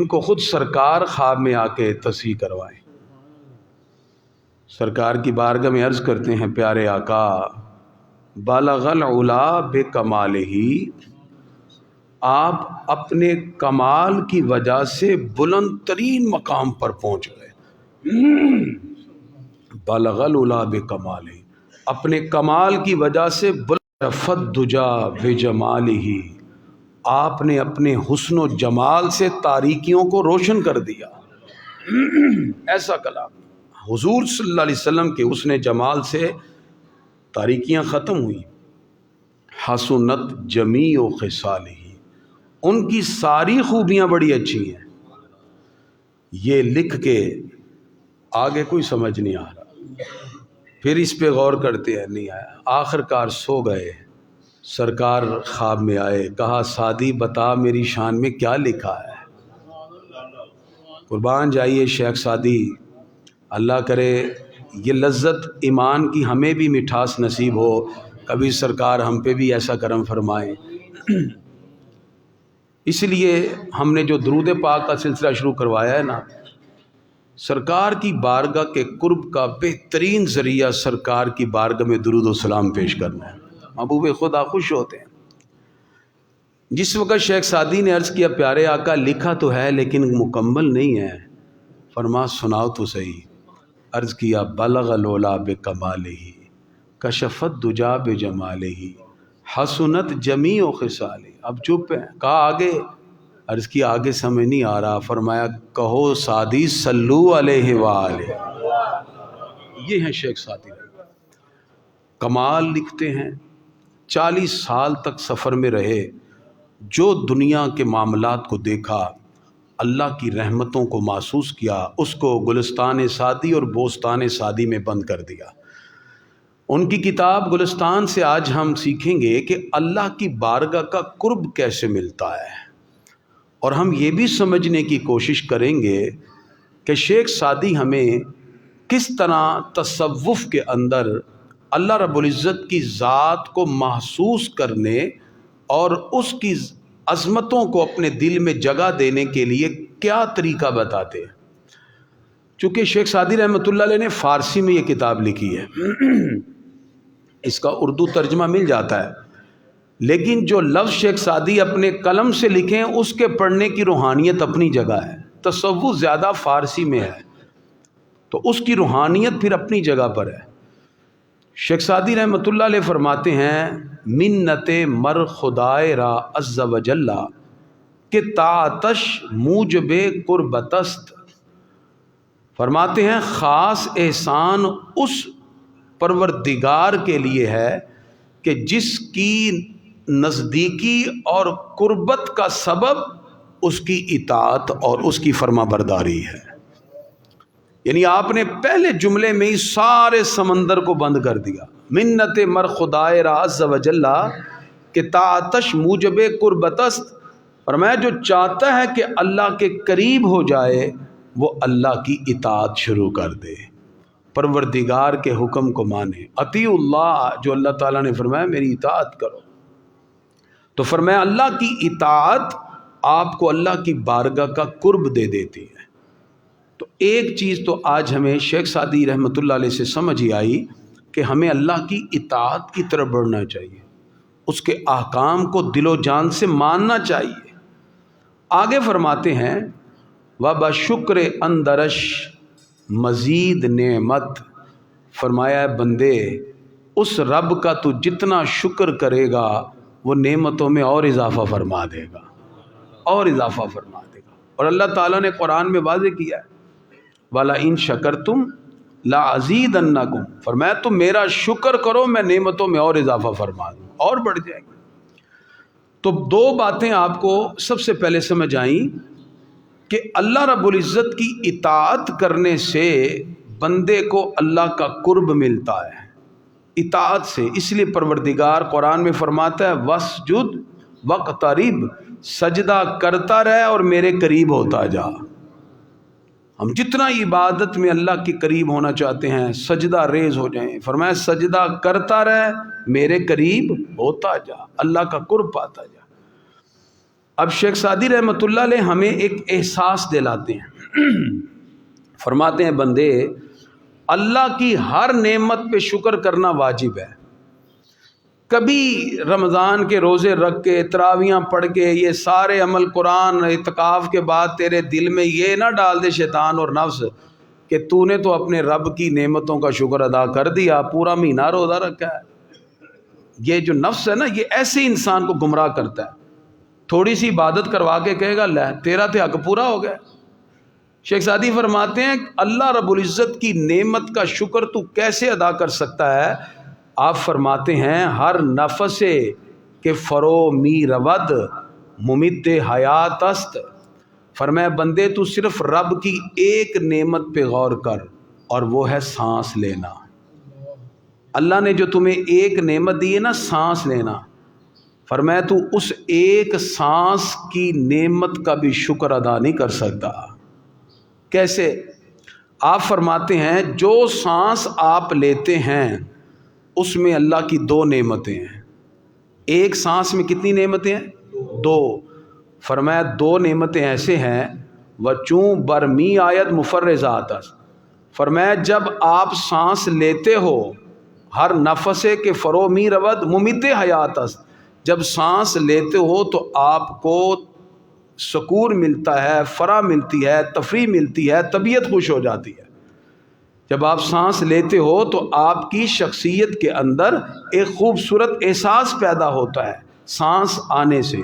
کو خود سرکار خواب میں آ کے تصحیح کروائیں۔ سرکار کی بارگاہ میں عرض کرتے ہیں پیارے آقا بالغ العلا بکمالہ، آپ اپنے کمال کی وجہ سے بلند ترین مقام پر پہنچ گئے۔ بالغ العلا بکمالہ، اپنے کمال کی وجہ سے بلند رفت دجا بجمالہ، آپ نے اپنے حسن و جمال سے تاریکیوں کو روشن کر دیا۔ ایسا کلام حضور صلی اللہ علیہ وسلم کے حسن جمال سے تاریکیاں ختم ہوئی۔ حسنت جمیع خصالہ، ان کی ساری خوبیاں بڑی اچھی ہیں۔ یہ لکھ کے آگے کوئی سمجھ نہیں آ رہا، پھر اس پہ غور کرتے ہیں، نہیں آیا۔ آخر کار سو گئے، سرکار خواب میں آئے، کہا سعدی بتا میری شان میں کیا لکھا ہے۔ قربان جائیے شیخ سعدی، اللہ کرے یہ لذت ایمان کی ہمیں بھی مٹھاس نصیب ہو، کبھی سرکار ہم پہ بھی ایسا کرم فرمائے۔ اس لیے ہم نے جو درود پاک کا سلسلہ شروع کروایا ہے نا، سرکار کی بارگاہ کے قرب کا بہترین ذریعہ سرکار کی بارگاہ میں درود و سلام پیش کرنا ہے۔ محبوب خدا خوش ہوتے ہیں۔ جس وقت شیخ سعدی نے عرض کیا پیارے آقا لکھا تو ہے لیکن مکمل نہیں ہے، فرما سناؤ تو صحیح۔ عرض کیا بلغ العلا بکمالہ، کشفت دجا بجمالہ، حسنت جمیع خصالہ۔ اب چپ ہے، کہا آگے؟ عرض کیا آگے سمجھ نہیں آ رہا، فرمایا کہو سعدی صلو علیہ وآلہ۔ یہ ہیں شیخ سعدی، کمال لکھتے ہیں۔ 40 سال تک سفر میں رہے، جو دنیا کے معاملات کو دیکھا، اللہ کی رحمتوں کو محسوس کیا، اس کو گلستان سعدی اور بوستان سعدی میں بند کر دیا۔ ان کی کتاب گلستان سے آج ہم سیکھیں گے کہ اللہ کی بارگاہ کا قرب کیسے ملتا ہے، اور ہم یہ بھی سمجھنے کی کوشش کریں گے کہ شیخ سعدی ہمیں کس طرح تصوف کے اندر اللہ رب العزت کی ذات کو محسوس کرنے اور اس کی عظمتوں کو اپنے دل میں جگہ دینے کے لیے کیا طریقہ بتاتے ہیں۔ چونکہ شیخ سعدی رحمۃ اللہ علیہ نے فارسی میں یہ کتاب لکھی ہے، اس کا اردو ترجمہ مل جاتا ہے، لیکن جو لفظ شیخ سعدی اپنے قلم سے لکھیں اس کے پڑھنے کی روحانیت اپنی جگہ ہے۔ تصوف زیادہ فارسی میں ہے تو اس کی روحانیت پھر اپنی جگہ پر ہے۔ شیخ سعدی رحمۃ اللہ علیہ فرماتے ہیں منت مر خدائے را عز و جل کہ تعتش موجب قربتست۔ فرماتے ہیں خاص احسان اس پروردگار کے لیے ہے کہ جس کی نزدیکی اور قربت کا سبب اس کی اطاعت اور اس کی فرما برداری ہے۔ یعنی آپ نے پہلے جملے میں ہی سارے سمندر کو بند کر دیا۔ منت مر خدائے را عز و جل کہ تعتش موجب قربتست، فرمایا جو چاہتا ہے کہ اللہ کے قریب ہو جائے وہ اللہ کی اطاعت شروع کر دے، پروردگار کے حکم کو مانے۔ اطیعوا اللہ، جو اللہ تعالیٰ نے فرمایا میری اطاعت کرو، تو فرمایا اللہ کی اطاعت آپ کو اللہ کی بارگاہ کا قرب دے دیتی ہے۔ تو ایک چیز تو آج ہمیں شیخ سعدی رحمۃ اللہ علیہ سے سمجھ ہی آئی کہ ہمیں اللہ کی اطاعت کی طرف بڑھنا چاہیے، اس کے احکام کو دل و جان سے ماننا چاہیے۔ آگے فرماتے ہیں وَبَشُکْرِ اندرش مزید نعمت، فرمایا ہے بندے اس رب کا تو جتنا شکر کرے گا وہ نعمتوں میں اور اضافہ فرما دے گا، اور اضافہ فرما دے گا۔ اور اللہ تعالیٰ نے قرآن میں واضح کیا ہے وَلَئِن شَكَرْتُمْ لَأَزِيدَنَّكُمْ، فرمایا تم میرا شکر کرو میں نعمتوں میں اور اضافہ فرما دوں، اور بڑھ جائے گا۔ تو دو باتیں آپ کو سب سے پہلے سمجھ آئیں کہ اللہ رب العزت کی اطاعت کرنے سے بندے کو اللہ کا قرب ملتا ہے، اطاعت سے۔ اس لیے پروردگار قرآن میں فرماتا ہے وَاسْجُدْ وَاقْتَرِب، سجدہ کرتا رہے اور میرے قریب ہوتا جا۔ ہم جتنا عبادت میں اللہ کے قریب ہونا چاہتے ہیں سجدہ ریز ہو جائیں، فرمایا سجدہ کرتا رہے میرے قریب ہوتا جا، اللہ کا قرب پاتا جا۔ اب شیخ سعدی رحمۃ اللہ علیہ ہمیں ایک احساس دلاتے ہیں، فرماتے ہیں بندے اللہ کی ہر نعمت پہ شکر کرنا واجب ہے۔ کبھی رمضان کے روزے رکھ کے، تراویاں پڑھ کے، یہ سارے عمل، قرآن، اعتکاف کے بعد تیرے دل میں یہ نہ ڈال دے شیطان اور نفس کہ تو نے تو اپنے رب کی نعمتوں کا شکر ادا کر دیا، پورا مہینہ روزہ رکھا ہے۔ یہ جو نفس ہے نا، یہ ایسے انسان کو گمراہ کرتا ہے۔ تھوڑی سی عبادت کروا کے کہے گا لے تیرا تو حق پورا ہو گیا۔ شیخ سعدی فرماتے ہیں اللہ رب العزت کی نعمت کا شکر تو کیسے ادا کر سکتا ہے؟ آپ فرماتے ہیں ہر نفس کے فرو می رود ممد حیات است۔ فرمایا بندے تو صرف رب کی ایک نعمت پہ غور کر، اور وہ ہے سانس لینا۔ اللہ نے جو تمہیں ایک نعمت دی ہے نا، سانس لینا، فرمایا تو اس ایک سانس کی نعمت کا بھی شکر ادا نہیں کر سکتا۔ کیسے؟ آپ فرماتے ہیں جو سانس آپ لیتے ہیں اس میں اللہ کی دو نعمتیں ہیں۔ ایک سانس میں کتنی نعمتیں ہیں؟ دو۔ فرمایا دو نعمتیں ایسے ہیں وچوں برمی آیت مفرزات۔ فرمایا جب آپ سانس لیتے ہو، ہر نفسے کے فرو می رود ممد حیات است، جب سانس لیتے ہو تو آپ کو سکون ملتا ہے، فرح ملتی ہے، تفریح ملتی ہے، طبیعت خوش ہو جاتی ہے۔ جب آپ سانس لیتے ہو تو آپ کی شخصیت کے اندر ایک خوبصورت احساس پیدا ہوتا ہے سانس آنے سے،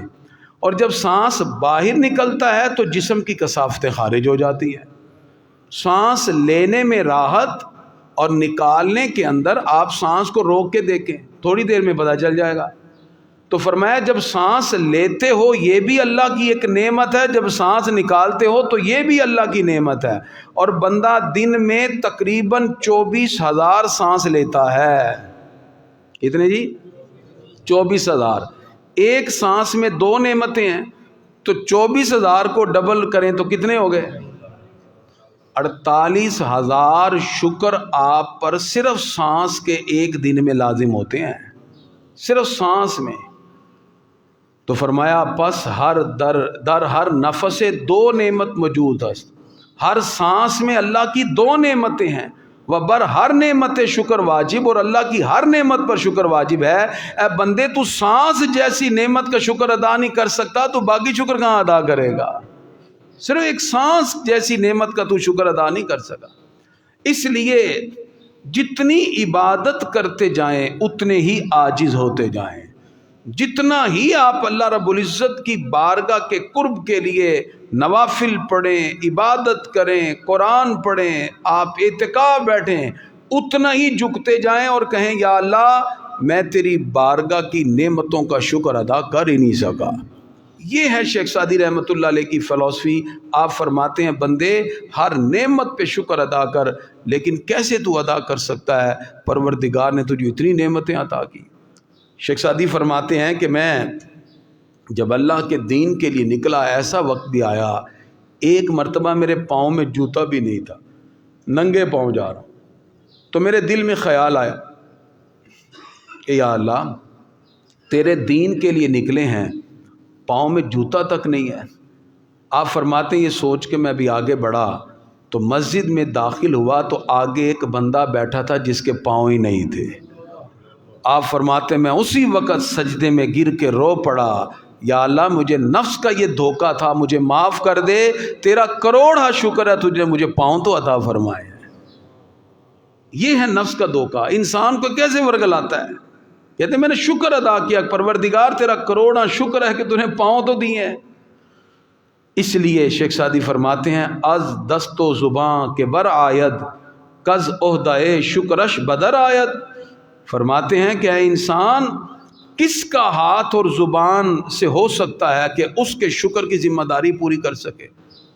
اور جب سانس باہر نکلتا ہے تو جسم کی کثافتیں خارج ہو جاتی ہیں۔ سانس لینے میں راحت اور نکالنے کے اندر آپ سانس کو روک کے دیکھیں، تھوڑی دیر میں پتہ چل جائے گا۔ تو فرمایا جب سانس لیتے ہو یہ بھی اللہ کی ایک نعمت ہے، جب سانس نکالتے ہو تو یہ بھی اللہ کی نعمت ہے۔ اور بندہ دن میں تقریباً 24,000 سانس لیتا ہے۔ کتنے جی؟ 24,000۔ ایک سانس میں دو نعمتیں ہیں تو 24,000 کو ڈبل کریں تو کتنے ہو گئے؟ 48,000 شکر آپ پر صرف سانس کے ایک دن میں لازم ہوتے ہیں، صرف سانس میں۔ تو فرمایا پس در ہر نفس دو نعمت موجود ہے، ہر سانس میں اللہ کی دو نعمتیں ہیں، وبر ہر نعمت شکر واجب، اور اللہ کی ہر نعمت پر شکر واجب ہے۔ اے بندے تو سانس جیسی نعمت کا شکر ادا نہیں کر سکتا تو باقی شکر کہاں ادا کرے گا؟ صرف ایک سانس جیسی نعمت کا تو شکر ادا نہیں کر سکا۔ اس لیے جتنی عبادت کرتے جائیں اتنے ہی عاجز ہوتے جائیں، جتنا ہی آپ اللہ رب العزت کی بارگاہ کے قرب کے لیے نوافل پڑھیں، عبادت کریں، قرآن پڑھیں، آپ اعتکاف بیٹھیں، اتنا ہی جھکتے جائیں اور کہیں یا اللہ میں تیری بارگاہ کی نعمتوں کا شکر ادا کر ہی نہیں سکا۔ یہ ہے شیخ سعدی رحمۃ اللہ علیہ کی فلسفی۔ آپ فرماتے ہیں بندے ہر نعمت پہ شکر ادا کر، لیکن کیسے تو ادا کر سکتا ہے؟ پروردگار نے تجھے اتنی نعمتیں عطا کی۔ شیخ سعدی فرماتے ہیں کہ میں جب اللہ کے دین کے لیے نکلا، ایسا وقت بھی آیا ایک مرتبہ میرے پاؤں میں جوتا بھی نہیں تھا، ننگے پاؤں جا رہا ہوں، تو میرے دل میں خیال آیا کہ یا اللہ تیرے دین کے لیے نکلے ہیں، پاؤں میں جوتا تک نہیں ہے۔ آپ فرماتے ہیں یہ سوچ کے میں ابھی آگے بڑھا تو مسجد میں داخل ہوا تو آگے ایک بندہ بیٹھا تھا جس کے پاؤں ہی نہیں تھے۔ آپ فرماتے میں اسی وقت سجدے میں گر کے رو پڑا، یا اللہ مجھے نفس کا یہ دھوکہ تھا، مجھے معاف کر دے، تیرا کروڑا شکر ہے تجھے مجھے پاؤں تو عطا فرمائے۔ یہ ہے نفس کا دھوکہ، انسان کو کیسے ورگلاتا ہے؟ کہتے میں نے شکر ادا کیا، پروردگار تیرا کروڑا شکر ہے کہ تُو نے پاؤں تو دیے ہیں۔ اس لیے شیخ سعدی فرماتے ہیں از دست و زباں کے بر آید کز عہدہ شکرش بدر آید۔ فرماتے ہیں کہ اے انسان کس کا ہاتھ اور زبان سے ہو سکتا ہے کہ اس کے شکر کی ذمہ داری پوری کر سکے؟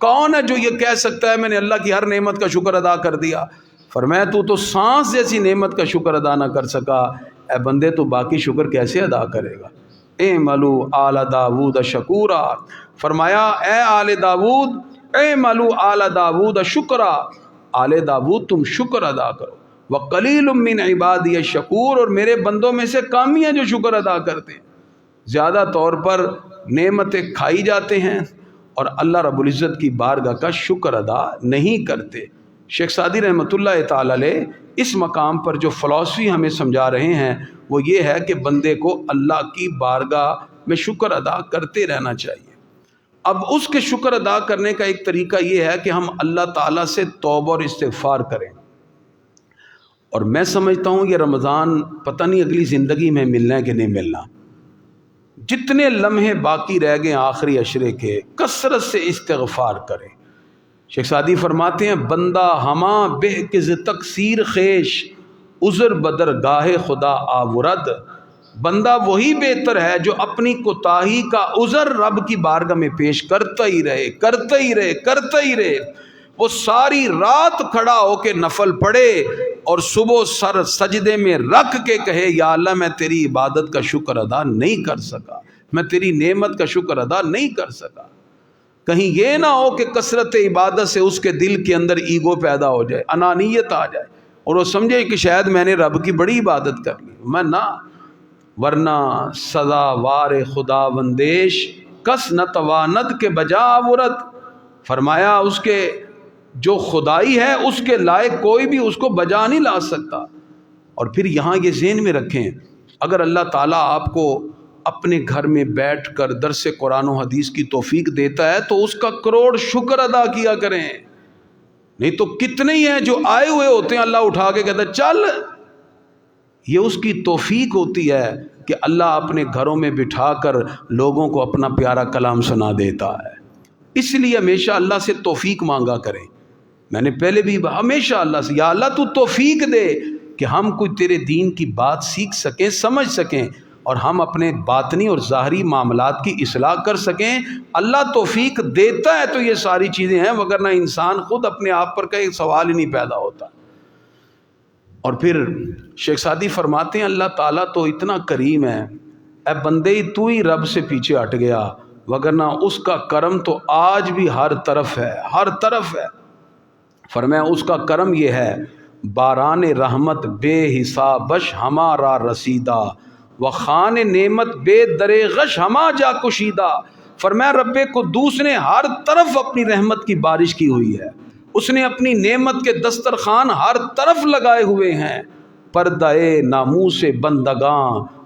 کون ہے جو یہ کہہ سکتا ہے میں نے اللہ کی ہر نعمت کا شکر ادا کر دیا؟ فرمایا تو سانس جیسی نعمت کا شکر ادا نہ کر سکا، اے بندے تو باقی شکر کیسے ادا کرے گا؟ اعملو آل داود شکورا۔ فرمایا اے آل داود، اعملو آل داود شکرا، آل داود تم شکر ادا کرو۔ وقلیل من عبادی الشکور، اور میرے بندوں میں سے کام ہی ہیں جو شکر ادا کرتے ہیں۔ زیادہ طور پر نعمتیں کھائی جاتے ہیں اور اللہ رب العزت کی بارگاہ کا شکر ادا نہیں کرتے۔ شیخ سعدی رحمۃ اللہ تعالی علیہ اس مقام پر جو فلسفی ہمیں سمجھا رہے ہیں وہ یہ ہے کہ بندے کو اللہ کی بارگاہ میں شکر ادا کرتے رہنا چاہیے۔ اب اس کے شکر ادا کرنے کا ایک طریقہ یہ ہے کہ ہم اللہ تعالیٰ سے توبہ اور استغفار کریں، اور میں سمجھتا ہوں یہ رمضان پتہ نہیں اگلی زندگی میں ملنا ہے کہ نہیں ملنا۔ جتنے لمحے باقی رہ گئے آخری عشرے کے، کثرت سے استغفار کریں۔ شیخ سعدی فرماتے ہیں بندہ ہماں بہ کز تقصیر خیش عذر بدر گاہ خدا آورد، بندہ وہی بہتر ہے جو اپنی کوتاہی کا عذر رب کی بارگاہ میں پیش کرتا ہی رہے، کرتا ہی رہے، کرتا ہی رہے۔ وہ ساری رات کھڑا ہو کے نفل پڑھے اور صبح سر سجدے میں رکھ کے کہے یا اللہ میں تیری عبادت کا شکر ادا نہیں کر سکا، میں تیری نعمت کا شکر ادا نہیں کر سکا۔ کہیں یہ نہ ہو کہ کثرت عبادت سے اس کے دل کے اندر ایگو پیدا ہو جائے، انانیت آ جائے اور وہ سمجھے کہ شاید میں نے رب کی بڑی عبادت کر لی، میں نہ، ورنہ سزا وار خدا وندیش کس نہ تواند کے بجا آورت۔ فرمایا اس کے جو خدائی ہے اس کے لائق کوئی بھی اس کو بجا نہیں لا سکتا۔ اور پھر یہاں یہ ذہن میں رکھیں، اگر اللہ تعالیٰ آپ کو اپنے گھر میں بیٹھ کر درس قرآن و حدیث کی توفیق دیتا ہے تو اس کا کروڑ شکر ادا کیا کریں، نہیں تو کتنے ہی ہیں جو آئے ہوئے ہوتے ہیں اللہ اٹھا کے کہتا ہے چل۔ یہ اس کی توفیق ہوتی ہے کہ اللہ اپنے گھروں میں بٹھا کر لوگوں کو اپنا پیارا کلام سنا دیتا ہے۔ اس لیے ہمیشہ اللہ سے توفیق مانگا کریں۔ میں نے پہلے بھی ہمیشہ اللہ سے یا اللہ تو توفیق دے کہ ہم کوئی تیرے دین کی بات سیکھ سکیں، سمجھ سکیں اور ہم اپنے باطنی اور ظاہری معاملات کی اصلاح کر سکیں۔ اللہ توفیق دیتا ہے تو یہ ساری چیزیں ہیں، وگرنہ انسان خود اپنے آپ پر کا ایک سوال ہی نہیں پیدا ہوتا۔ اور پھر شیخ سعدی فرماتے ہیں اللہ تعالیٰ تو اتنا کریم ہے، اے بندے تو ہی رب سے پیچھے ہٹ گیا، وگرنہ اس کا کرم تو آج بھی ہر طرف ہے، ہر طرف ہے۔ فرمایا اس کا کرم یہ ہے باران رحمت بے حسابش ہمارا رسیدہ، و خان نعمت بے درے غش ہما جا کشیدہ۔ فرمایا رب قدوس نے ہر طرف اپنی رحمت کی بارش کی ہوئی ہے، اس نے اپنی نعمت کے دسترخوان ہر طرف لگائے ہوئے ہیں، پردہ ناموس بندگاں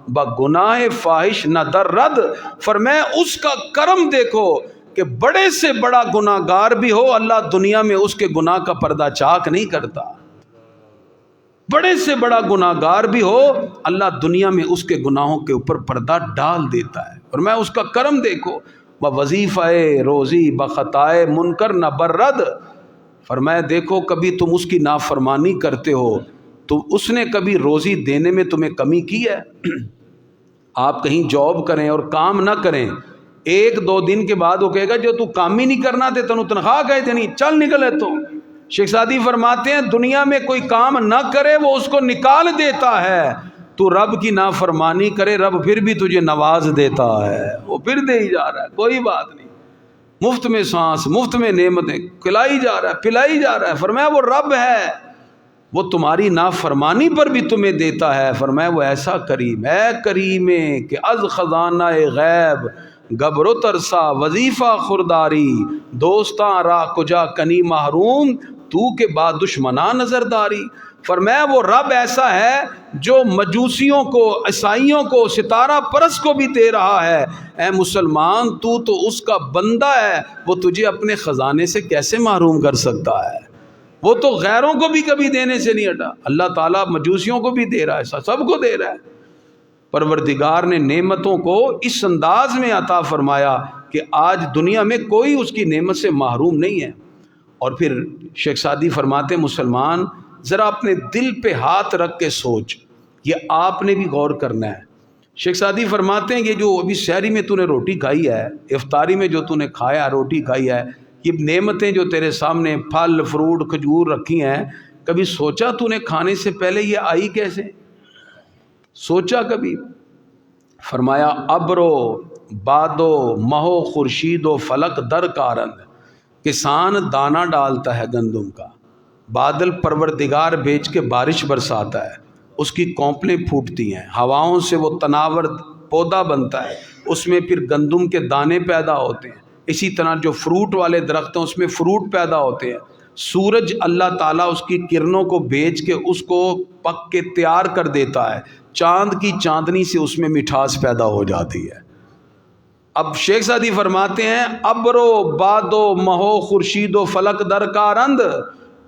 بگناہ فاحش نہ در رد۔ فرمایا اس کا کرم دیکھو کہ بڑے سے بڑا گناہ گار بھی ہو اللہ دنیا میں اس کے گناہ کا پردہ چاک نہیں کرتا، بڑے سے بڑا گناہ گار بھی ہو اللہ دنیا میں اس کے گناہوں کے اوپر پردہ ڈال دیتا ہے۔ اور میں اس کا کرم دیکھو وظیفہ روزی بخطائے منکر نہ برد۔ فرمایا دیکھو کبھی تم اس کی نافرمانی کرتے ہو تو اس نے کبھی روزی دینے میں تمہیں کمی کی ہے؟ آپ کہیں جاب کریں اور کام نہ کریں، ایک دو دن کے بعد وہ کہے گا جو تو کام ہی نہیں کرنا تھے تنو تنخواہ کہے تھے نہیں چل نکلے تو۔ شیخ سعدی فرماتے ہیں دنیا میں کوئی کام نہ کرے وہ اس کو نکال دیتا ہے، تو رب کی نافرمانی کرے رب پھر بھی تجھے نواز دیتا ہے، وہ پھر دے ہی جا رہا ہے، کوئی بات نہیں، مفت میں سانس مفت میں نعمتیں کھلائی جا رہا ہے پلائی جا رہا ہے۔ فرمایا وہ رب ہے، وہ تمہاری نافرمانی پر بھی تمہیں دیتا ہے۔ فرمایا وہ ایسا کریم ہے، کریم کہ از خزانہ غیب گبر ترسا وظیفہ خورداری، دوستاں را کجا کنی محروم تو کے بعد دشمناں نظرداری۔ فرمایا وہ رب ایسا ہے جو مجوسیوں کو عیسائیوں کو ستارہ پرست کو بھی دے رہا ہے، اے مسلمان تو اس کا بندہ ہے، وہ تجھے اپنے خزانے سے کیسے محروم کر سکتا ہے؟ وہ تو غیروں کو بھی کبھی دینے سے نہیں ہٹا، اللہ تعالیٰ مجوسیوں کو بھی دے رہا ہے، سب کو دے رہا ہے۔ پروردگار نے نعمتوں کو اس انداز میں عطا فرمایا کہ آج دنیا میں کوئی اس کی نعمت سے محروم نہیں ہے۔ اور پھر شیخ سعدی فرماتے ہیں مسلمان ذرا اپنے دل پہ ہاتھ رکھ کے سوچ، یہ آپ نے بھی غور کرنا ہے۔ شیخ سعدی فرماتے ہیں یہ جو ابھی سحری میں تو نے روٹی کھائی ہے، افطاری میں جو تو نے کھایا روٹی کھائی ہے، یہ نعمتیں جو تیرے سامنے پھل فروٹ کھجور رکھی ہیں، کبھی سوچا تو نے کھانے سے پہلے یہ آئی کیسے؟ سوچا کبھی؟ فرمایا ابرو بادو مہو خورشید و فلک در کارند، کسان دانہ ڈالتا ہے گندم کا، بادل پروردگار بیچ کے بارش برساتا ہے، اس کی کونپلیں پھوٹتی ہیں، ہواؤں سے وہ تناور پودا بنتا ہے، اس میں پھر گندم کے دانے پیدا ہوتے ہیں، اسی طرح جو فروٹ والے درخت ہیں اس میں فروٹ پیدا ہوتے ہیں، سورج اللہ تعالیٰ اس کی کرنوں کو بھیج کے اس کو پک کے تیار کر دیتا ہے، چاند کی چاندنی سے اس میں مٹھاس پیدا ہو جاتی ہے۔ اب شیخ سعدی فرماتے ہیں ابرو بادو مہو خورشید و فلک در کارند،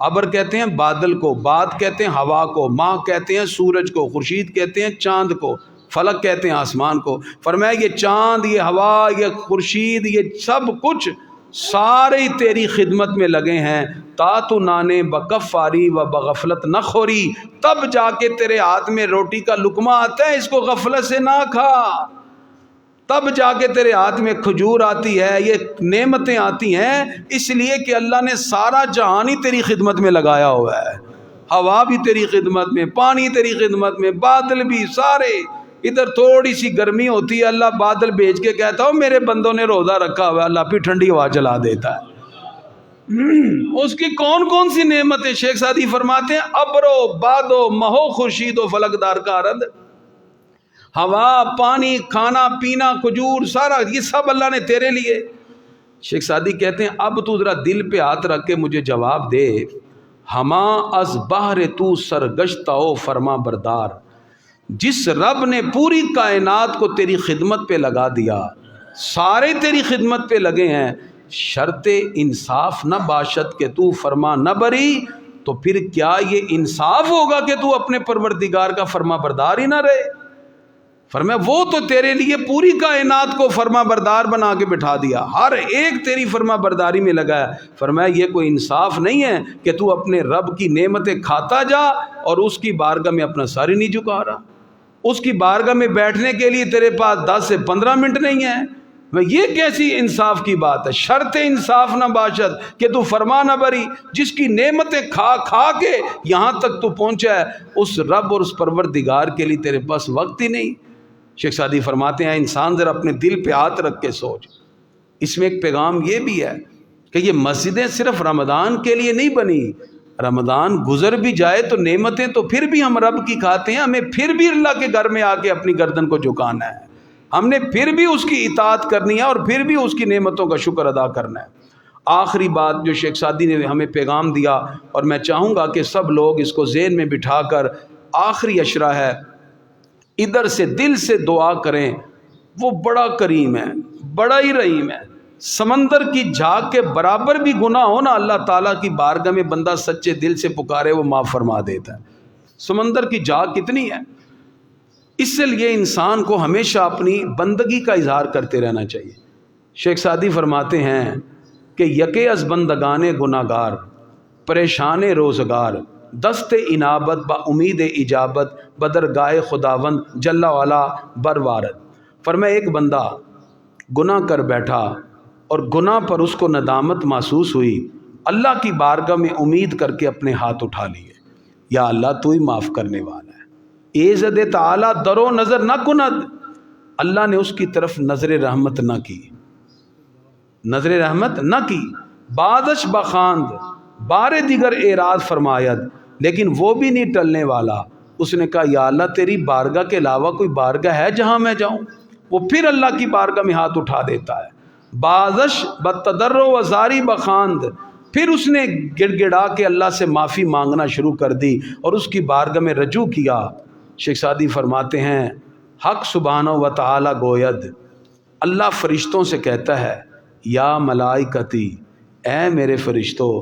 ابر کہتے ہیں بادل کو، باد کہتے ہیں ہوا کو، ماہ کہتے ہیں سورج کو، خورشید کہتے ہیں چاند کو، فلک کہتے ہیں آسمان کو۔ فرمایا یہ چاند، یہ ہوا، یہ خورشید، یہ سب کچھ سارے تیری خدمت میں لگے ہیں، تا تو نانے بکفاری و بغفلت نہ خوری، تب جا کے تیرے ہاتھ میں روٹی کا لقمہ آتا ہے، اس کو غفلت سے نہ کھا، تب جا کے تیرے ہاتھ میں کھجور آتی ہے، یہ نعمتیں آتی ہیں، اس لیے کہ اللہ نے سارا جہان ہی تیری خدمت میں لگایا ہوا ہے، ہوا بھی تیری خدمت میں، پانی تیری خدمت میں، بادل بھی، سارے۔ ادھر تھوڑی سی گرمی ہوتی ہے، اللہ بادل بھیج کے کہتا ہوں میرے بندوں نے روزہ رکھا ہوا ہے، اللہ پھر ٹھنڈی ہوا چلا دیتا ہے۔ اس کی کون کون سی نعمتیں؟ شیخ سعدی فرماتے ہیں ابرو بادو مہو خورشید و فلک دار کارند، ہوا، پانی، کھانا پینا، کھجور، سارا یہ سب اللہ نے تیرے لیے۔ شیخ سعدی کہتے ہیں اب تو ذرا دل پہ ہاتھ رکھ کے مجھے جواب دے، ہما از بہر تو سرگشتہ و فرما بردار، جس رب نے پوری کائنات کو تیری خدمت پہ لگا دیا، سارے تیری خدمت پہ لگے ہیں، شرط انصاف نہ باشد کہ تو فرما نہ بری، تو پھر کیا یہ انصاف ہوگا کہ تو اپنے پروردگار کا فرما بردار ہی نہ رہے؟ فرمایا وہ تو تیرے لیے پوری کائنات کو فرما بردار بنا کے بٹھا دیا، ہر ایک تیری فرما برداری میں لگا ہے۔ فرمایا یہ کوئی انصاف نہیں ہے کہ تو اپنے رب کی نعمتیں کھاتا جا اور اس کی بارگاہ میں اپنا سر ہی نہیں جھکا رہا، اس کی بارگاہ میں بیٹھنے کے لیے تیرے پاس 10 سے 15 منٹ نہیں ہے۔ یہ کیسی انصاف کی بات ہے؟ شرط انصاف نہ باشد کہ تو فرما نہ بری، جس کی نعمتیں کھا کھا کے یہاں تک تو پہنچا ہے، اس رب اور اس پروردگار کے لیے تیرے پاس وقت ہی نہیں۔ شیخ سعدی فرماتے ہیں انسان ذرا اپنے دل پہ ہاتھ رکھ کے سوچ، اس میں ایک پیغام یہ بھی ہے کہ یہ مسجدیں صرف رمضان کے لیے نہیں بنی، رمضان گزر بھی جائے تو نعمتیں تو پھر بھی ہم رب کی کھاتے ہیں، ہمیں پھر بھی اللہ کے گھر میں آ کے اپنی گردن کو جھکانا ہے، ہم نے پھر بھی اس کی اطاعت کرنی ہے اور پھر بھی اس کی نعمتوں کا شکر ادا کرنا ہے۔ آخری بات جو شیخ سعدی نے ہمیں پیغام دیا، اور میں چاہوں گا کہ سب لوگ اس کو ذہن میں بٹھا کر، آخری اشرہ ہے، ادھر سے دل سے دعا کریں، وہ بڑا کریم ہے، بڑا ہی رحیم ہے، سمندر کی جھاگ کے برابر بھی گناہ ہو نا، اللہ تعالیٰ کی بارگاہ میں بندہ سچے دل سے پکارے وہ معاف فرما دیتا ہے۔ سمندر کی جھاگ کتنی ہے، اس لیے انسان کو ہمیشہ اپنی بندگی کا اظہار کرتے رہنا چاہیے۔ شیخ سعدی فرماتے ہیں کہ یکے از بندگان گناہگار پریشان روزگار، دست انابت با امید اجابت بدرگاہ خداوند جل وعلا بروارد۔ فرمایا ایک بندہ گناہ کر بیٹھا اور گناہ پر اس کو ندامت محسوس ہوئی، اللہ کی بارگاہ میں امید کر کے اپنے ہاتھ اٹھا لیے، یا اللہ تو ہی معاف کرنے والا ہے، ایزد تعالی درو نظر نہ کند، اللہ نے اس کی طرف نظر رحمت نہ کی، نظر رحمت نہ کی، بازش بخاند بار دیگر اعراض فرماید، لیکن وہ بھی نہیں ٹلنے والا، اس نے کہا یا اللہ تیری بارگاہ کے علاوہ کوئی بارگاہ ہے جہاں میں جاؤں؟ وہ پھر اللہ کی بارگاہ میں ہاتھ اٹھا دیتا ہے، بازش بتدر و زاری بخاند، پھر اس نے گڑ گڑا کے اللہ سے معافی مانگنا شروع کر دی اور اس کی بارگاہ میں رجوع کیا۔ شیخ سعدی فرماتے ہیں حق سبحانہ و تعالی گوید، اللہ فرشتوں سے کہتا ہے یا ملائکتی، اے میرے فرشتوں،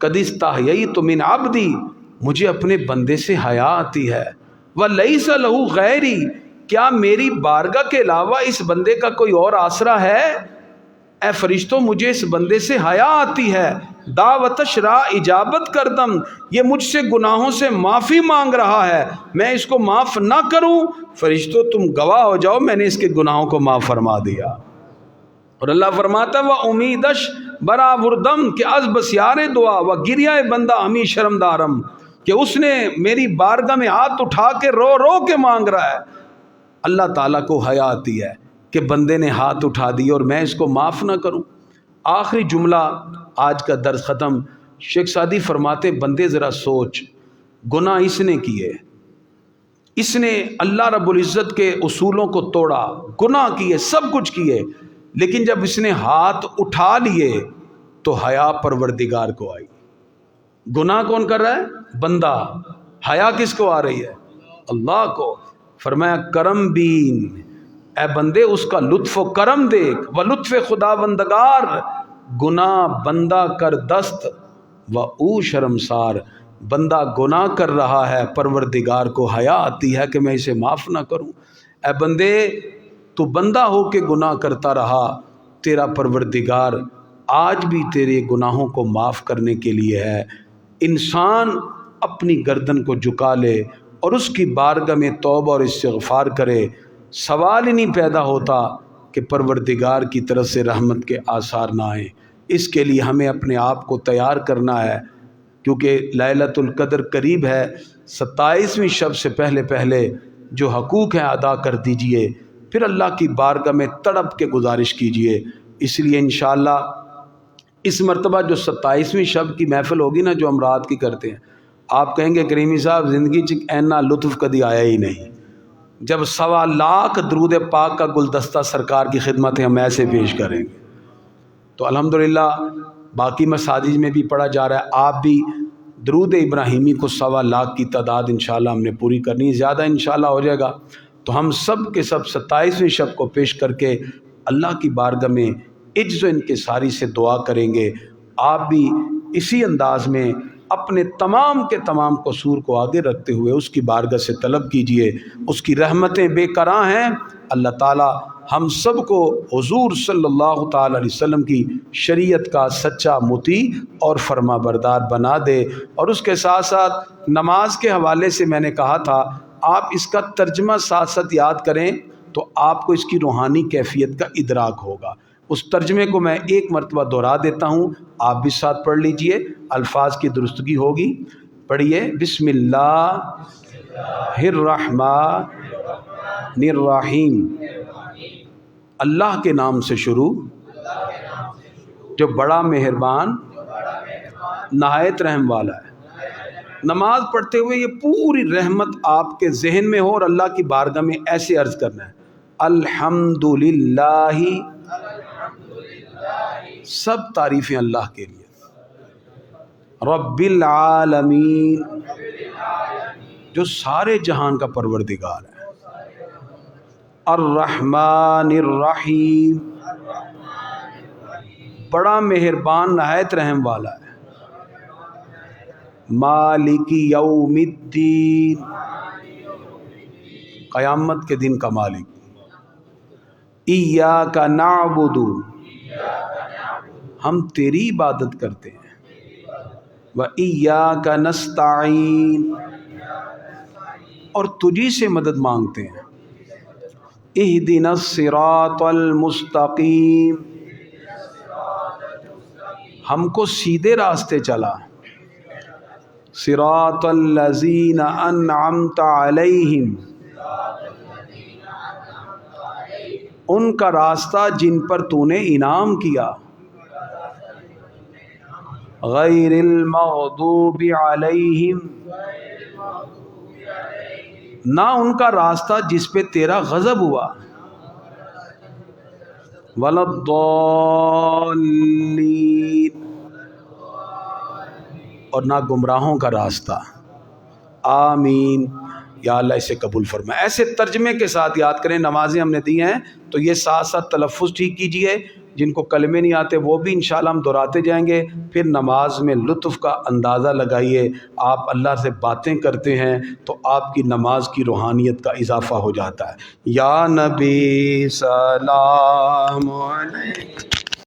قد استحییت من عبدی، مجھے اپنے بندے سے حیا آتی ہے، ولیس لہ غیری، کیا میری بارگاہ کے علاوہ اس بندے کا کوئی اور آسرا ہے؟ اے فرشتوں مجھے اس بندے سے حیا آتی ہے، دعوتش را اجابت کردم، یہ مجھ سے گناہوں سے معافی مانگ رہا ہے، میں اس کو معاف نہ کروں؟ فرشتوں تم گواہ ہو جاؤ میں نے اس کے گناہوں کو معاف فرما دیا۔ اور اللہ فرماتا و امیدش برا وردم کہ از بسیار دعا و گریہ بندہ ہمیں شرمدارم، کہ اس نے میری بارگاہ میں ہاتھ اٹھا کے رو رو کے مانگ رہا ہے، اللہ تعالیٰ کو حیا آتی ہے کہ بندے نے ہاتھ اٹھا دی اور میں اس کو معاف نہ کروں۔ آخری جملہ آج کا درس ختم، شیخ سعدی فرماتے بندے ذرا سوچ، گناہ اس نے کیے، اس نے اللہ رب العزت کے اصولوں کو توڑا، گناہ کیے، سب کچھ کیے، لیکن جب اس نے ہاتھ اٹھا لیے تو حیا پروردگار کو آئی۔ گناہ کون کر رہا ہے؟ بندہ۔ حیا کس کو آ رہی ہے؟ اللہ کو۔ فرمایا کرم بین، اے بندے اس کا لطف و کرم دیکھ، و لطف خدا بندگار، گناہ بندہ کر دست و او شرمسار، بندہ گناہ کر رہا ہے، پروردگار کو حیا آتی ہے کہ میں اسے معاف نہ کروں۔ اے بندے تو بندہ ہو کے گناہ کرتا رہا، تیرا پروردگار آج بھی تیرے گناہوں کو معاف کرنے کے لیے ہے۔ انسان اپنی گردن کو جھکا لے اور اس کی بارگاہ میں توبہ اور استغفار کرے، سوال ہی نہیں پیدا ہوتا کہ پروردگار کی طرف سے رحمت کے آثار نہ آئیں۔ اس کے لیے ہمیں اپنے آپ کو تیار کرنا ہے، کیونکہ لیلۃ القدر قریب ہے۔ 27ویں شب سے پہلے جو حقوق ہیں ادا کر دیجئے، پھر اللہ کی بارگاہ میں تڑپ کے گزارش کیجئے۔ اس لیے انشاءاللہ اس مرتبہ جو 27ویں شب کی محفل ہوگی نا، جو ہم رات کی کرتے ہیں، آپ کہیں گے کریمی صاحب زندگی چ اینا لطف کدی آیا ہی نہیں، جب 1.25 لاکھ درود پاک کا گلدستہ سرکار کی خدمت ہم ایسے پیش کریں گے۔ تو الحمدللہ باقی مساجد میں بھی پڑھا جا رہا ہے، آپ بھی درود ابراہیمی کو 1.25 لاکھ کی تعداد انشاءاللہ ہم نے پوری کرنی ہے، زیادہ انشاءاللہ ہو جائے گا تو ہم سب کے سب 27ویں شب کو پیش کر کے اللہ کی بارگاہ میں عجز و انکساری سے دعا کریں گے۔ آپ بھی اسی انداز میں اپنے تمام کے تمام قصور کو آگے رکھتے ہوئے اس کی بارگاہ سے طلب کیجئے، اس کی رحمتیں بے کراں ہیں۔ اللہ تعالی ہم سب کو حضور صلی اللہ تعالی علیہ وسلم کی شریعت کا سچا مطیع اور فرما بردار بنا دے۔ اور اس کے ساتھ ساتھ نماز کے حوالے سے میں نے کہا تھا، آپ اس کا ترجمہ ساتھ ساتھ یاد کریں تو آپ کو اس کی روحانی کیفیت کا ادراک ہوگا۔ اس ترجمے کو میں ایک مرتبہ دہرا دیتا ہوں، آپ بھی ساتھ پڑھ لیجئے، الفاظ کی درستگی ہوگی۔ پڑھیے، بسم اللہ الرحمن الرحیم، اللہ کے نام سے شروع جو بڑا مہربان نہایت رحم والا ہے۔ نماز پڑھتے ہوئے یہ پوری رحمت آپ کے ذہن میں ہو اور اللہ کی بارگاہ میں ایسے عرض کرنا ہے، الحمدللہ، سب تعریفیں اللہ کے لیے، رب العالمین، جو سارے جہان کا پروردگار ہے، الرحمن الرحیم، بڑا مہربان نہایت رحم والا ہے، مالک یوم الدین، قیامت کے دن کا مالک، ایاک نعبد، ہم تیری عبادت کرتے ہیں، وَإِيَّاكَ نَسْتَعِينُ، اور تجھی سے مدد مانگتے ہیں، اهدنا الصراط المستقیم، ہم کو سیدھے راستے چلا، صراط الذین انعمت علیہم، ان کا راستہ جن پر تو نے انعام کیا، غیر المغضوب علیہم، نہ ان کا راستہ جس پہ تیرا غضب ہوا، ولا الضالین، اور نہ گمراہوں کا راستہ، آمین۔ یا اللہ اسے قبول فرمائے۔ ایسے ترجمے کے ساتھ یاد کریں، نمازیں ہم نے دی ہیں تو یہ ساتھ ساتھ تلفظ ٹھیک کیجئے، جن کو کلمے نہیں آتے وہ بھی انشاءاللہ ہم دہراتے جائیں گے۔ پھر نماز میں لطف کا اندازہ لگائیے، آپ اللہ سے باتیں کرتے ہیں تو آپ کی نماز کی روحانیت کا اضافہ ہو جاتا ہے۔ یا نبی سلام علیکم۔